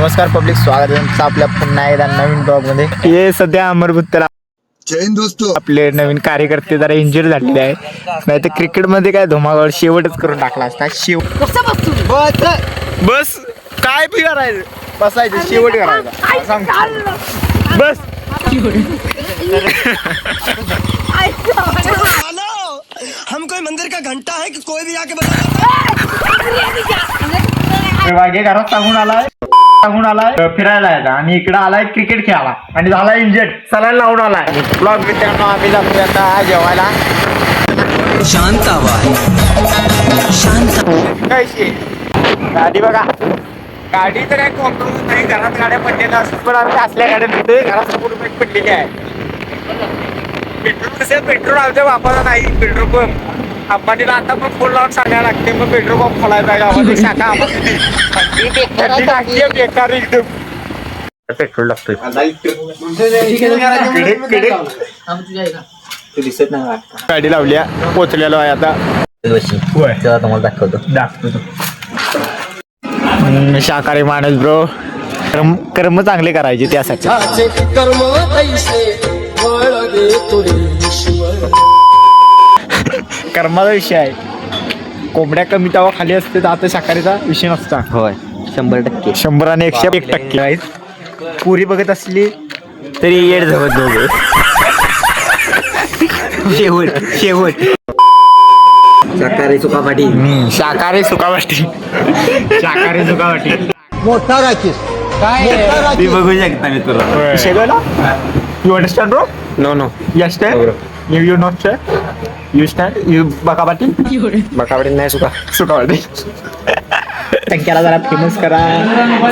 नमस्कार पब्लिक, स्वागत आहे तुमचं आपल्या पुन्हा एकदा नवीन ब्लॉग मध्ये. हे सध्या अमरभूतला जय हिंद दोस्तों. आपले नवीन कार्यकर्ते जरा इंजुरी झालेले आहे. नाही तर क्रिकेट मध्ये काय धुमाकूळ शेवटच करून टाकला असता. बस काय बी करायचं, बसायचं शेवट करायचा सांगतो. बस हम कोई मंदिर का घंटा है कि कोई भी आके बता. वागे घरात सांगून आलाय फिरायला यायचा आणि इकडे आलाय क्रिकेट खेळायला आणि झाला इंजर्ड. सलाईन लावून आलाय. ब्लॉग मित्रांनो, आम्ही जातो आता जेवायला. शांत आवाज, शांत. कशी गाडी बघा, गाडी तर काही कॉम्प्रोमाइज नाही. घरात गाड्या पडलेल्या असतात, पण आम्ही असल्या गाड्या तिथे घरात कॉम्प्रोमाइज पडलेली आहे. पेट्रोल कसे, पेट्रोल आमच्या वापरला नाही. पेट्रोल पंप अंबानीला आता पण फोन लावून सांगायला लागते. मग पेट्रोल पंप खोलायचा गावामध्ये शाखा आम्हाला बेकार एकदम. पेट्रोल लागतोय दिसत नाही. गाडी लावल्या, पोचलेलो आहे आता. तुम्हाला दाखवतो. शाकाहारी माणूस ब्रो, कर्म चांगले करायचे त्यासाठी. कर्माचा विषय आहे. कोंबड्या कमी तवा खाली असते तर आता शाकाहारीचा विषय नसता. होय, 100%. 100 आणि 101%. पुरी बघत असली तरी येड धवत दोघे. शेवट शाकाहारी सुकापाटी. शाकाहारी सुकावाटी. मोठा राखीस काय बघू शकता मित्र. शेगोला you understand bro? No yes you not you stand you बकाबाटी नाही सुकावाटी. संख्याला जरा फेमस करा,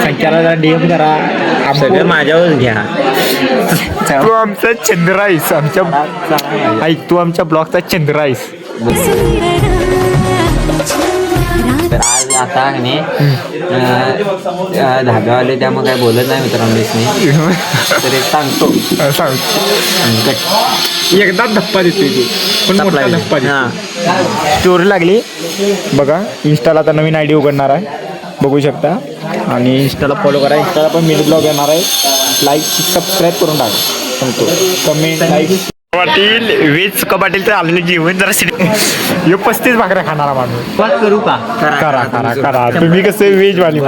संख्याला जरा डीएम करा. सगळं माझ्यावर घ्या. तू आमचा चंद्राईस, आमच्या ऐक, तू आमच्या ब्लॉगचा चंद्राईस. तर आज आता धाब्यावाले त्यामुळे काय बोलत नाही मित्रांनो. तर एक सांगतो एकदा धप्पा देतोय तू, पण मोठा धप्पा देतो. स्टोरी लागली बघा. इंस्टाला आता नवीन आयडी उघडणार आहे, बघू शकता. आणि इंस्टाला फॉलो करा. इंस्टाला पण मिनी ब्लॉग येणार आहे. लाईक सबस्क्राईब करून टाका. सांगतो comment like. Patil veg Patil तर आलेले जेवण जरा 35 भाकऱ्या खाणारा माणूस. करू का? करा. तुम्ही कसं वेज वाली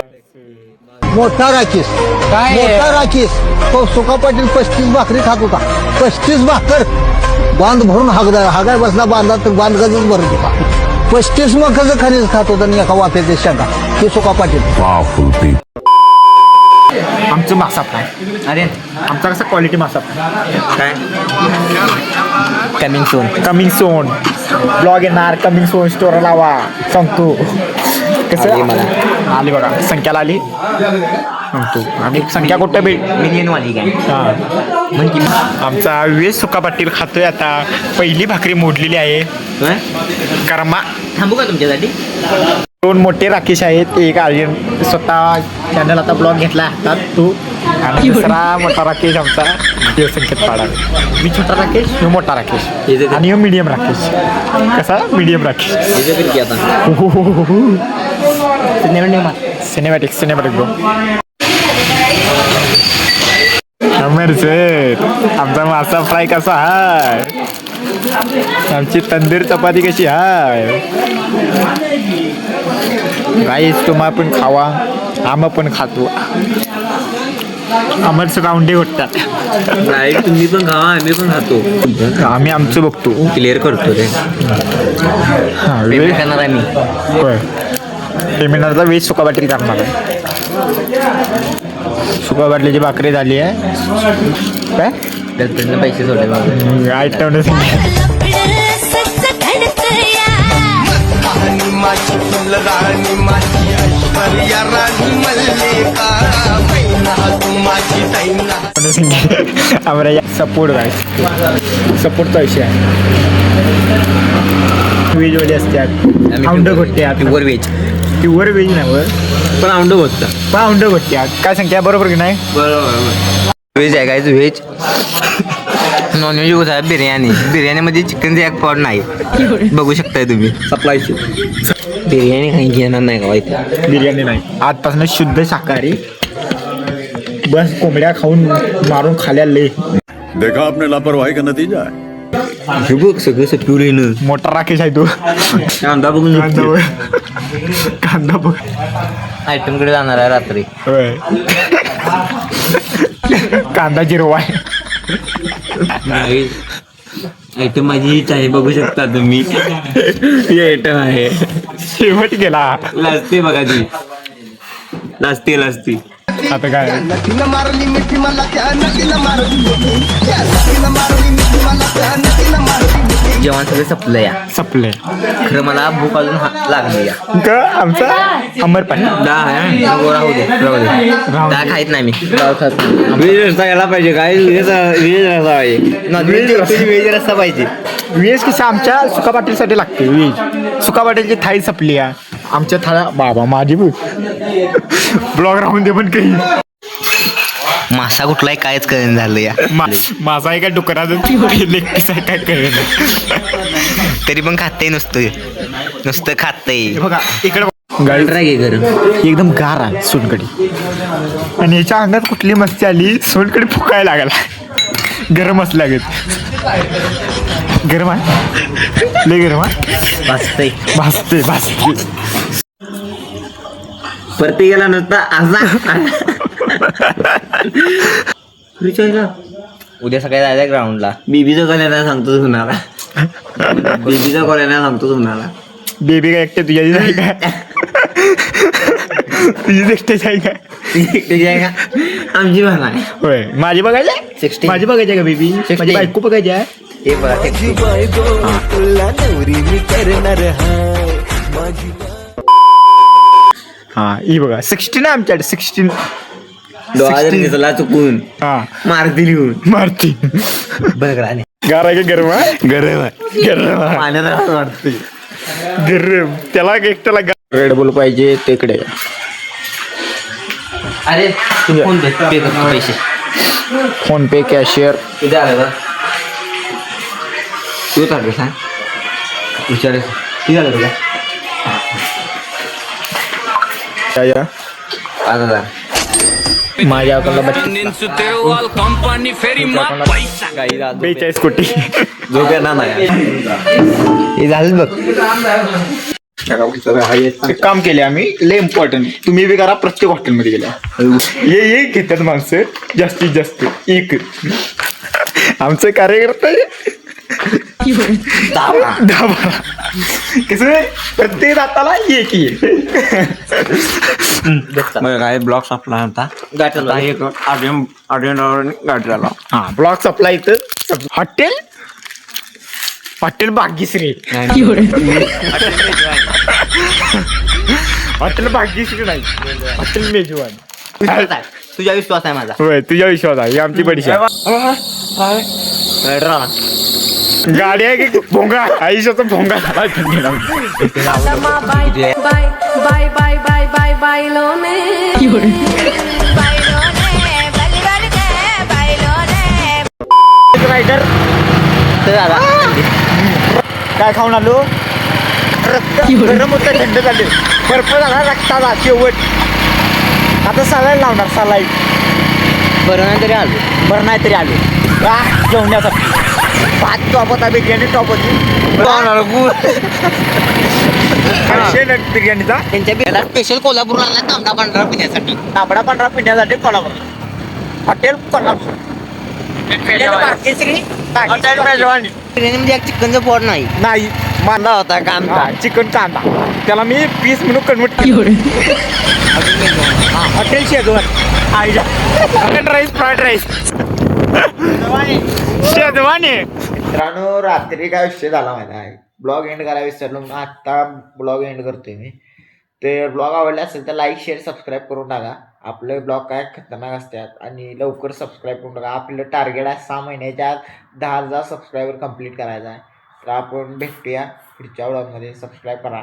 मोठा राखीस काय? मोठा राखीस तो सुका पाटील 35 भाकरी खात होता. 35 भाकर बांध भरून हागाय बसला. बांधा तर बांध गजच भरत होता. 35 मकाचं खनिज खात होता आणि एका वाफ्याचे शेंगा. हे सुका पाटील. आमचं मासा फ्राय. अरे आमचा कसा क्वालिटी मासा काय? कमिंग सोन ब्लॉग येणार. कमिंग सोन स्टोर लावा सांगतो. कसं आली बघा, संख्याला आली सांगतो. आणि संख्या कुठं मिलियन वाली काय? म्हणजे आमचा वेज सुका पाटील खातोय आता. पहिली भाकरी मोडलेली आहे. कर्मा थांबू का तुमच्यासाठी? 2 मोठे राकेश आहेत. एक आर्यन स्वतः चॅनल आता ब्लॉग घेतला हातात तू. आणि दुसरा मोठा राकेश आमचा देवसंकेत पाडा. मी छोटा राकेश, ह्यो मोठा राकेश आणि ह्यो मीडियम राकेश. कसा मीडियम राकेश. Cinematic bro. आमचा मासा फ्राय कसा हाय, आमची तंदूर चपाती कशी हाय. गाईस तुम्हा पण खावा, आम्ही पण खातो. आम्हाला राऊंडे वाटतात. नाही तुम्ही पण खावा, आम्ही पण खातो. आम्ही आमचं बघतो, क्लिअर करतो रे. खाणार आम्ही. होय, पेमेंटचा वेज सुका बाटली करणार आहे. सुका बाटलीची भाकरी झाली आहे. काय पैसे सोडले आयटम सपोर्ट काय सपोर्टचा विषय आहे. व्हेज वाली असतात, औंड घोटत्यात. प्युअर व्हेज नाही पण औंड घोटत्यात. काय संख्या बरोबर की नाही? बरोबर. व्हेज आहे काय? व्हेज नॉनव्हेज होत आहे. बिर्याणीमध्ये चिकनचा एक पॉट नाही. बघू शकताय तुम्ही. सप्लायची बिर्याणी काही घेणार नाही का? बिर्याणी नाही. आजपासून शुद्ध शाकाहारी. बस कोंबड्या खाऊन मारून खाल्याले. देखा आपने लापरवाही का नतीजा है. हे बघ सगळं सटकुरीनं मोठा राकेश आहे तो. कांदा बघून कांदा बघ. कांदा बघ. आयटम कडे जाणार आहे रात्री. होय. कांदा जिरवा आहे. आयटम माझी हीच आहे बघू शकता तुम्ही. ही आयटम आहे. शेवट गेला. लाजते बघा ती लाजते. आता काय जेवण सगळं संपलं या सपले खरं मला भूक अजून लागली या. आमचा अंबर पण राहू दे डाळ खायत नाही मी. व्हेज रस्ता गेला पाहिजे काय व्हेज रस्ता पाहिजे. व्हेज रस्ता पाहिजे. वेज कसं आमच्या सुका पाटीलसाठी लागते. वेज सुका पाटीलची थाळी सपली आहे आमच्या थाळ्या. बाबा माझी बघ ब्लॉग राहून दे पण काही. मासा कुठलाही कायच कळण झालं या. माझा आहे का डुकराचा लेग पीस आहे काय कळेल. तरी पण खाते नुसतं खाते. बघा इकडे गाडी गरम एकदम गार आहे सोनकडी. आणि याच्या अंगात कुठली मस्ती आली सोनकडी फुकायला लागला. गरम असं लागत. गरम आहे लय गरम आहे. भाजते प्रत्येकाला नुसता असा. उद्या सकाळी जायचं ग्राउंडला. बीबीचा कॉल येणार सांगतो तुम्हाला. बेबी काय एकटे तुझ्या आहे काय. तुझी एकटेच आहे काय. आमची भान आहे. होय माझी बघायची आहे? 16. माझी बघायची आहे का बेबी. माझी बायको बघायची आहे. हे बघा हा ही बघा 16 आहे आमच्याकडे 16. दिसला चुकून हा मारती लिहून मारती. बरं गार आहे का गरम आहे. गरम आहे. पाण्यात वाटते. गरम त्याला एकट्याला रेड बुल पाहिजे तिकडे. अरे तू फोन पे करतो पैसे. फोन पे कॅशियर किती आलं बरं तू तारखे सांग विचार किती झालं तुला. 5,000 माझ्या अकाउंटला 42 कोटी. झोप येणार नाही. हे झालं बघ. एक काम केले आम्ही लय इम्पॉर्टंट. तुम्ही बी करा प्रत्येक हॉटेलमध्ये गेल्या. हे घेतात माणसं जास्तीत जास्त एक. आमचं कार्यकर्ता कसं प्रत्येक दाताला एक काय ब्लॉक संपला होता. गाडी हा ब्लॉक सप्लाय इथं हॉटेल भाग्यश्री. हॉटेल भाग्यश्री नाही हॉटेल मेजवान. तुझ्या विश्वास आहे माझा. होय तुझ्या विश्वास आहे. ही आमची बडीशा गाडी आहे की भोंगा आयुष्याचा भोंगा झाला. रायडर काय खाऊन आलो. गरम होतं थंड झाले. बर्फ झाला रक्ताचा शेवट. आता सलाईन लावणार सलाईन. बरं नाही तरी आलो जेवण्यासाठी. भात टॉप होता बिर्याणी टॉप होती. बिर्याणीचा त्यांच्या स्पेशल कोल्हापूरला आला तांबडा पांढरा पिण्यासाठी. तांबडा पांढरा पिण्यासाठी कोल्हापूर हॉटेल कोल्हापूर. म्हणजे चिकनचं पोट नाही मांदा होता कांदा चिकन कांदा त्याला मी पीस म्हणून कन्वर्ट केलं. Hotel schezwan rice fried rice शेजवाने. मित्रांनो रात्री काय विषय झाला माहिती आहे. ब्लॉग एंड करायला विसरलो म्हणून आत्ता ब्लॉग एंड करतोय मी. ते ब्लॉग आवडले असेल तर लाईक शेअर सबस्क्राईब करून टाका. आपले ब्लॉग काय खतरनाक असतात आणि लवकर सबस्क्राईब करून टाका. आपलं टार्गेट आहे 6 महिन्याच्या आत 10,000 सबस्क्रायबर कंप्लीट करायचं आहे. तर आपण भेटूया पुढच्या ब्लॉगमध्ये. सबस्क्राईब करा.